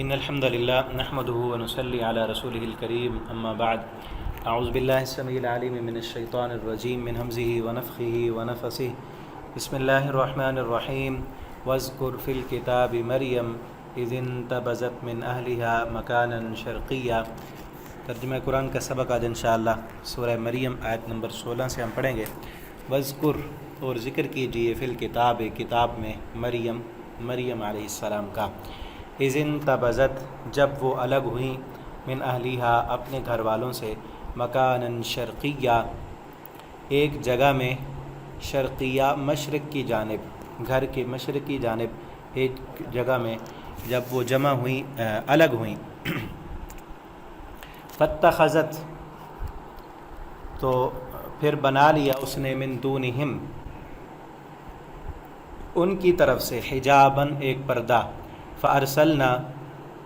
إن الحمد لله نحمده ونصلي على رسوله الكريم أما بعد أعوذ بالله السميع العليم من الشيطان الرجيم من همزه ونفخه ونفثه بسم الله الرحمن الرحيم واذكر في الكتاب مريم إذ انتبذت من أهلها مكانا شرقيا۔ ترجمہ قرآن کا سبق آج انشاءاللہ سورہ مریم آیت نمبر 16 سے ہم پڑھیں گے۔ وذکر اور ذکر کیجئے فی الکتاب کتاب میں مریم علیہ السلام کا، اذ انتبذت جب وہ الگ ہوئیں، من اہلیہا اپنے گھر والوں سے، مکانا شرقیہ ایک جگہ میں، شرقیہ مشرق کی جانب، گھر کے مشرق کی جانب ایک جگہ میں جب وہ جمع ہوئیں الگ ہوئیں۔ فاتخذت تو پھر بنا لیا اس نے، من دونہم ان کی طرف سے، حجاباً ایک پردہ، فارسلنا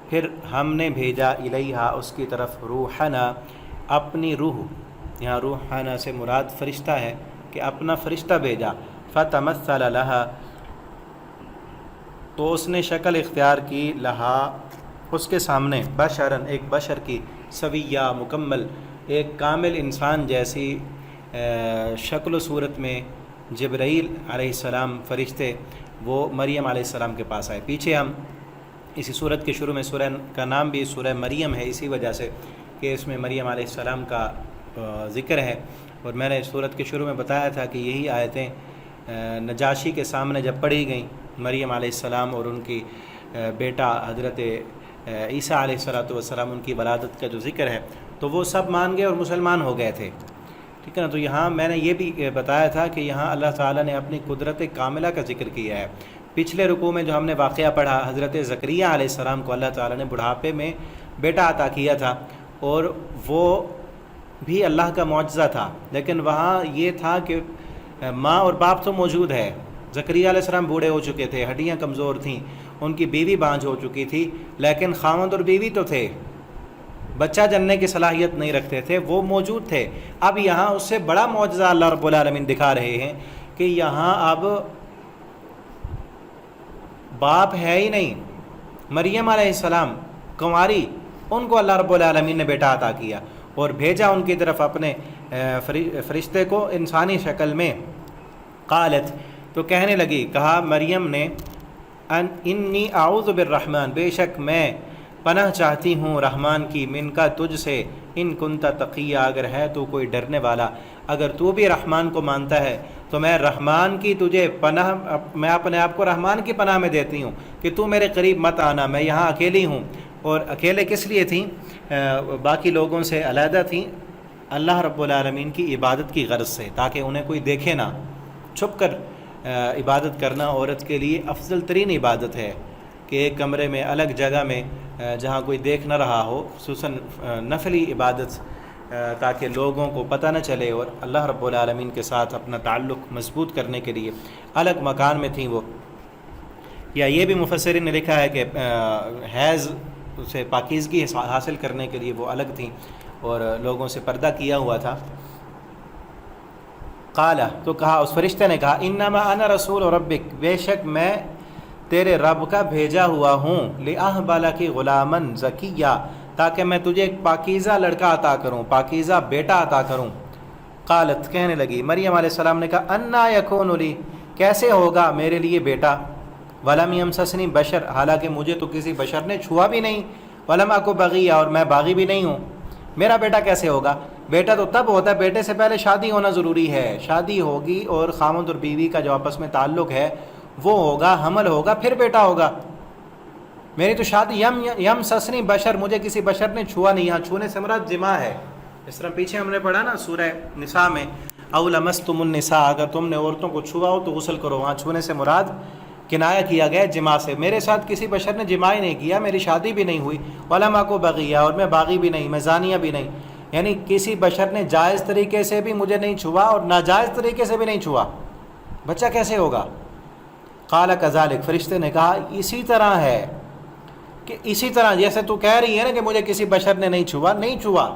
پھر ہم نے بھیجا، الیہا اس کی طرف، روحنا اپنی روح، یہاں روحنا سے مراد فرشتہ ہے کہ اپنا فرشتہ بھیجا، فتمثل لہا تو اس نے شکل اختیار کی، لہا اس کے سامنے، بشراً ایک بشر کی، سویہ مکمل ایک کامل انسان جیسی شکل و صورت میں جبرائیل علیہ السلام فرشتے وہ مریم علیہ السلام کے پاس آئے۔ پیچھے ہم اسی صورت کے شروع میں، سورہ کا نام بھی سورہ مریم ہے اسی وجہ سے کہ اس میں مریم علیہ السلام کا ذکر ہے، اور میں نے صورت کے شروع میں بتایا تھا کہ یہی آیتیں نجاشی کے سامنے جب پڑھی گئیں، مریم علیہ السلام اور ان کی بیٹا حضرت عیسیٰ علیہ السلام ان کی ولادت کا جو ذکر ہے، تو وہ سب مان گئے اور مسلمان ہو گئے تھے، ٹھیک ہے نا۔ تو یہاں میں نے یہ بھی بتایا تھا کہ یہاں اللہ تعالیٰ نے اپنی قدرت کاملہ کا ذکر کیا ہے۔ پچھلے رکوع میں جو ہم نے واقعہ پڑھا، حضرت زکریہ علیہ السلام کو اللہ تعالیٰ نے بڑھاپے میں بیٹا عطا کیا تھا، اور وہ بھی اللہ کا معجزہ تھا، لیکن وہاں یہ تھا کہ ماں اور باپ تو موجود ہے۔ زکریہ علیہ السلام بوڑھے ہو چکے تھے، ہڈیاں کمزور تھیں، ان کی بیوی بانجھ ہو چکی تھی، لیکن خاوند اور بیوی تو تھے، بچہ جننے کی صلاحیت نہیں رکھتے تھے، وہ موجود تھے۔ اب یہاں اس سے بڑا معجزہ اللہ رب العالمین دکھا رہے ہیں کہ یہاں اب باپ ہے ہی نہیں، مریم علیہ السلام کنواری، ان کو اللہ رب العالمین نے بیٹا عطا کیا اور بھیجا ان کی طرف اپنے فرشتے کو انسانی شکل میں۔ قالت تو کہنے لگی، کہا مریم نے، انی اعوذ بالرحمن بے شک میں پناہ چاہتی ہوں رحمان کی، من کا تجھ سے، ان کنت تقیہ اگر ہے تو کوئی ڈرنے والا، اگر تو بھی رحمان کو مانتا ہے تو میں رحمان کی تجھے پناہ، میں اپنے آپ کو رحمان کی پناہ میں دیتی ہوں کہ تو میرے قریب مت آنا، میں یہاں اکیلی ہوں۔ اور اکیلے کس لیے تھیں؟ باقی لوگوں سے علیحدہ تھیں، اللہ رب العالمین کی عبادت کی غرض سے، تاکہ انہیں کوئی دیکھے نہ۔ چھپ کر عبادت کرنا عورت کے لیے افضل ترین عبادت ہے کہ ایک کمرے میں الگ جگہ میں جہاں کوئی دیکھ نہ رہا ہو، خصوصاً نفلی عبادت، تاکہ لوگوں کو پتہ نہ چلے، اور اللہ رب العالمین کے ساتھ اپنا تعلق مضبوط کرنے کے لیے الگ مکان میں تھیں وہ۔ یا یہ بھی مفسرین نے لکھا ہے کہ حیض سے پاکیزگی حاصل کرنے کے لیے وہ الگ تھیں اور لوگوں سے پردہ کیا ہوا تھا۔ قال تو کہا، اس فرشتے نے کہا، انما انا رسول ربک بے شک میں تیرے رب کا بھیجا ہوا ہوں، لأہب لک غلاما زکیہ تاکہ میں تجھے ایک پاکیزہ لڑکا عطا کروں، پاکیزہ بیٹا عطا کروں۔ قالت کہنے لگی مریم علیہ السلام نے کہا، انا یکون لی کیسے ہوگا میرے لیے بیٹا، ولم یمسسنی بشر حالانکہ مجھے تو کسی بشر نے چھوا بھی نہیں، ولم اک بغیہ اور میں باغی بھی نہیں ہوں، میرا بیٹا کیسے ہوگا؟ بیٹا تو تب ہوتا ہے، بیٹے سے پہلے شادی ہونا ضروری ہے، شادی ہوگی اور خاوند اور بیوی کا جو آپس میں تعلق ہے وہ ہوگا، حمل ہوگا، پھر بیٹا ہوگا۔ میری تو شادی، یم سسنی بشر مجھے کسی بشر نے چھوا نہیں، یہاں چھونے سے مراد جماع ہے، اس طرح پیچھے ہم نے پڑھا نا سورہ نساء میں، او لمستم النساء اگر تم نے عورتوں کو چھوا ہو تو غسل کرو، وہاں چھونے سے مراد کنایہ کیا گیا جماع سے۔ میرے ساتھ کسی بشر نے جماع ہی نہیں کیا، میری شادی بھی نہیں ہوئی، ولم اکو بغیہ اور میں باغی بھی نہیں، میں زانیہ بھی نہیں، یعنی کسی بشر نے جائز طریقے سے بھی مجھے نہیں چھوا اور ناجائز طریقے سے بھی نہیں چھوا، بچہ کیسے ہوگا؟ قال کذالک فرشتے نے کہا، اسی طرح ہے، کہ اسی طرح جیسے تو کہہ رہی ہے نا کہ مجھے کسی بشر نے نہیں چھوا، نہیں چھوا،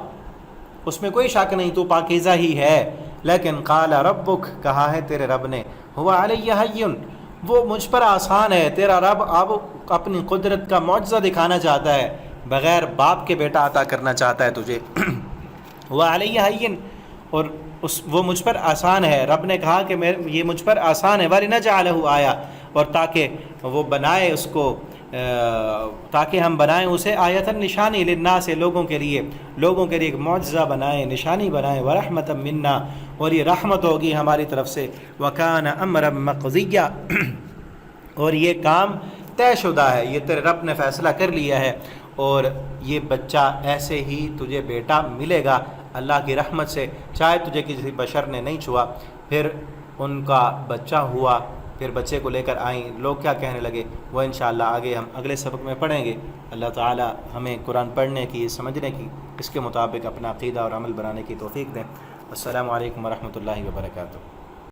اس میں کوئی شک نہیں، تو پاکیزہ ہی ہے، لیکن قال ربک کہا ہے تیرے رب نے، ہوا علیہ حیٌ وہ مجھ پر آسان ہے، تیرا رب اب اپنی قدرت کا معجزہ دکھانا چاہتا ہے، بغیر باپ کے بیٹا عطا کرنا چاہتا ہے تجھے۔ وعلیہ ہین، اور وہ مجھ پر آسان ہے، رب نے کہا کہ یہ مجھ پر آسان ہے، وَلِنَجْعَلَهُ آیا، اور تاکہ وہ بنائے اس کو، تاکہ ہم بنائیں اسے آیتاً نشانی، للناس، لوگوں کے لیے ایک معجزہ بنائیں، نشانی بنائیں، ورحمۃ منا، اور یہ رحمت ہوگی ہماری طرف سے، وکان امرا مقضیہ، اور یہ کام طے شدہ ہے، یہ تیرے رب نے فیصلہ کر لیا ہے، اور یہ بچہ ایسے ہی تجھے بیٹا ملے گا اللہ کی رحمت سے، چاہے تجھے کسی بشر نے نہیں چھوا۔ پھر ان کا بچہ ہوا، پھر بچے کو لے کر آئیں، لوگ کیا کہنے لگے وہ انشاءاللہ آگے ہم اگلے سبق میں پڑھیں گے۔ اللہ تعالی ہمیں قرآن پڑھنے کی، سمجھنے کی، اس کے مطابق اپنا عقیدہ اور عمل بنانے کی توفیق دیں۔ السلام علیکم ورحمۃ اللہ وبرکاتہ۔